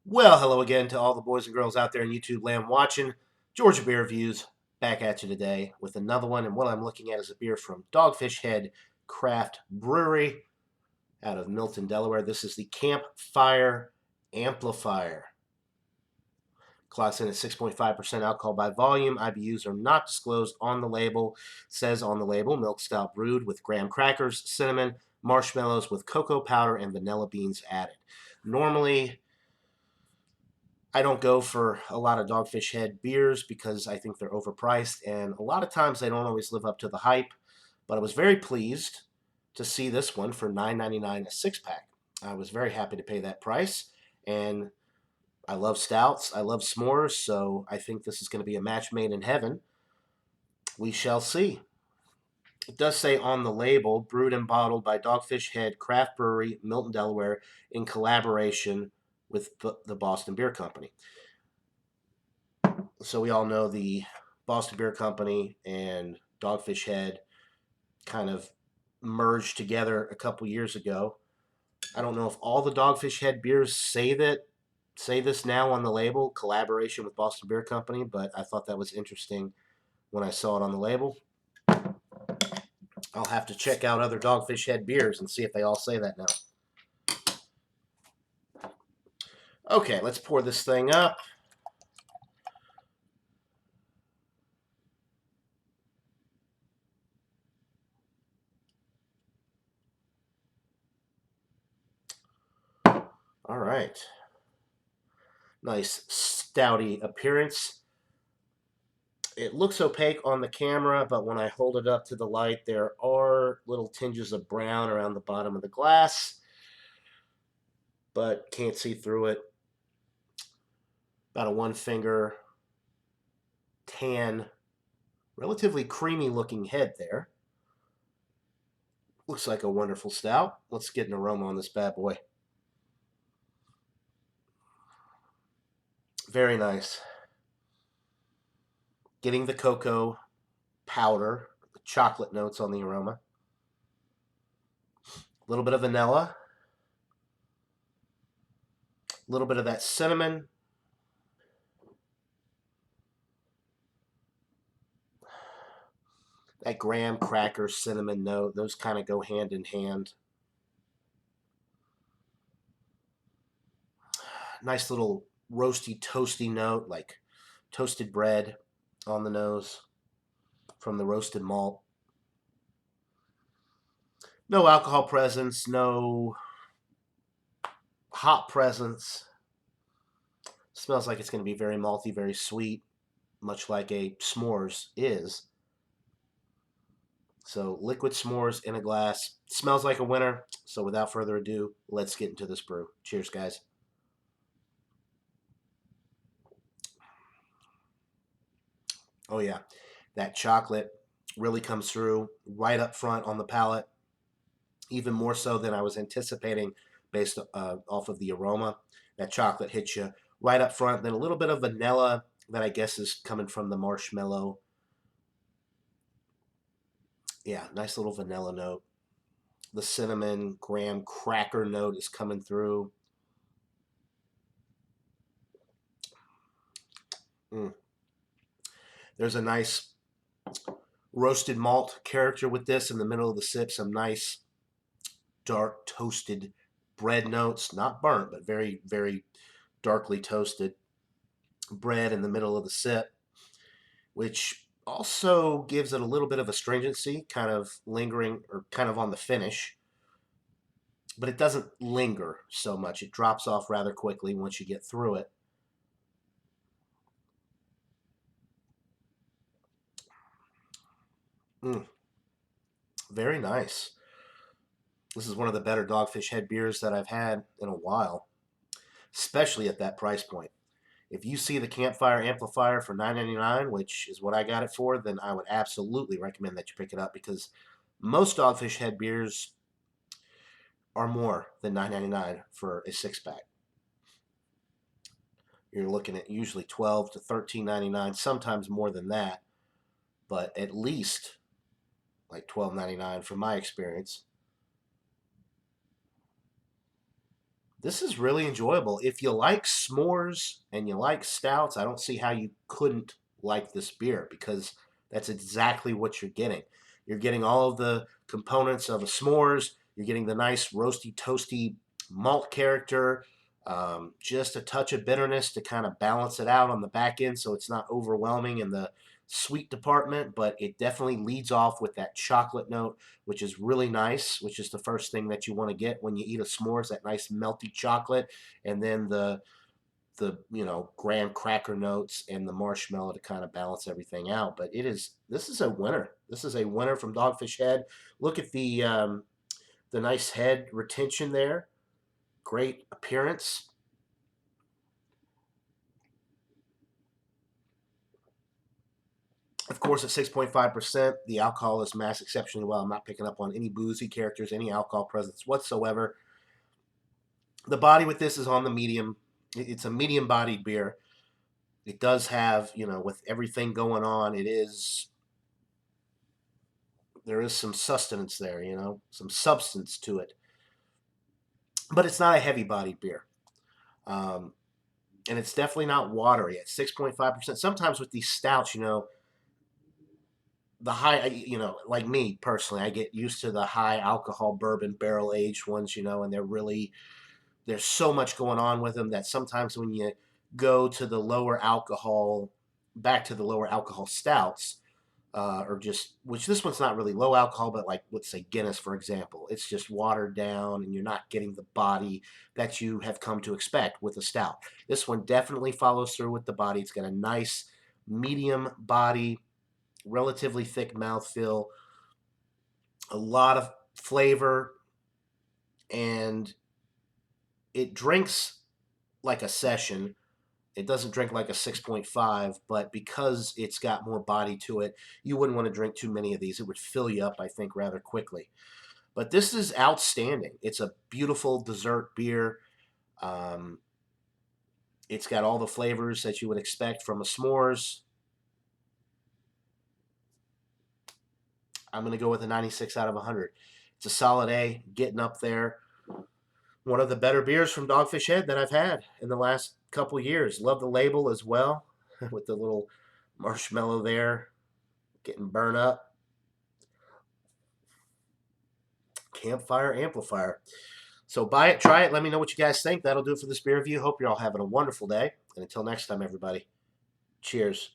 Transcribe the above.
Well, hello again to all the boys and girls out there in YouTube land watching. Georgia Beer Reviews back at you today with another one. And what I'm looking at is a beer from Dogfish Head Craft Brewery out of Milton, Delaware. This is the Campfire Amplifier. Clocks in at 6.5% alcohol by volume. IBUs are not disclosed on the label. It says on the label, milk stout brewed with graham crackers, cinnamon, marshmallows with cocoa powder, and vanilla beans added. Normally, I don't go for a lot of Dogfish Head beers because I think they're overpriced, and a lot of times they don't always live up to the hype. But I was very pleased to see this one for $9.99 a six pack. I was very happy to pay that price, and I love stouts, I love s'mores, so I think this is going to be a match made in heaven. We shall see. It does say on the label, brewed and bottled by Dogfish Head Craft Brewery, Milton, Delaware, in collaboration with the Boston Beer Company. So we all know the Boston Beer Company and Dogfish Head kind of merged together a couple years ago. I don't know if all the Dogfish Head beers say this now on the label, collaboration with Boston Beer Company, but I thought that was interesting when I saw it on the label. I'll have to check out other Dogfish Head beers and see if they all say that now. Okay, let's pour this thing up. All right. Nice stouty appearance. It looks opaque on the camera, but when I hold it up to the light, there are little tinges of brown around the bottom of the glass, but can't see through it. About a one finger tan, relatively creamy looking head there. Looks like a wonderful stout. Let's get an aroma on this bad boy. Very nice. Getting the cocoa powder, the chocolate notes on the aroma. A little bit of vanilla. A little bit of that cinnamon. That graham cracker cinnamon note, those kind of go hand in hand. Nice little roasty, toasty note, like toasted bread on the nose from the roasted malt. No alcohol presence, no hop presence. Smells like it's going to be very malty, very sweet, much like a s'mores is. So liquid s'mores in a glass. Smells like a winner. So without further ado, let's get into this brew. Cheers, guys. Oh yeah, that chocolate really comes through right up front on the palate, even more so than I was anticipating based off of the aroma. That chocolate hits you right up front. Then a little bit of vanilla that I guess is coming from the marshmallow. Yeah, nice little vanilla note. The cinnamon graham cracker note is coming through. Mm. There's a nice roasted malt character with this in the middle of the sip. Some nice dark toasted bread notes, not burnt, but very, very darkly toasted bread in the middle of the sip, which also gives it a little bit of astringency, kind of lingering or kind of on the finish, but it doesn't linger so much. It drops off rather quickly once you get through it. Mm, very nice. This is one of the better Dogfish Head beers that I've had in a while, especially at that price point. If you see the Campfire Amplifier for $9.99, which is what I got it for, then I would absolutely recommend that you pick it up because most Dogfish Head beers are more than $9.99 for a six pack. You're looking at usually $12 to $13.99, sometimes more than that, but at least like $12.99 from my experience. This is really enjoyable. If you like s'mores and you like stouts, I don't see how you couldn't like this beer, because that's exactly what you're getting. You're getting all of the components of a s'mores. You're getting the nice roasty, toasty malt character, just a touch of bitterness to kind of balance it out on the back end so it's not overwhelming in the sweet department, but it definitely leads off with that chocolate note, which is really nice, which is the first thing that you want to get when you eat a s'mores, that nice melty chocolate, and then the graham cracker notes and the marshmallow to kind of balance everything out. But this is a winner. This is a winner from Dogfish Head. Look at the nice head retention there. Great appearance. Of course, at 6.5%, the alcohol is masked exceptionally well. I'm not picking up on any boozy characters, any alcohol presence whatsoever. The body with this is on the medium. It's a medium bodied beer. It does have, with everything going on, there is some sustenance there, some substance to it. But it's not a heavy bodied beer. And it's definitely not watery at 6.5%. Sometimes with these stouts, the high, like me personally, I get used to the high alcohol bourbon barrel aged ones, and there's so much going on with them that sometimes when you go to the lower alcohol, back to the lower alcohol stouts, or just, which this one's not really low alcohol, but like, let's say Guinness, for example, it's just watered down and you're not getting the body that you have come to expect with a stout. This one definitely follows through with the body. It's got a nice medium body, relatively thick mouthfeel, a lot of flavor, and it drinks like a session. It doesn't drink like a 6.5, but because it's got more body to it, you wouldn't want to drink too many of these. It would fill you up, I think, rather quickly. But this is outstanding. It's a beautiful dessert beer. Um, it's got all the flavors that you would expect from a s'mores. I'm going to go with a 96 out of 100. It's a solid A, getting up there. One of the better beers from Dogfish Head that I've had in the last couple years. Love the label as well, with the little marshmallow there getting burned up. Campfire Amplifier. So buy it, try it, let me know what you guys think. That'll do it for this beer review. Hope you're all having a wonderful day. And until next time, everybody, cheers.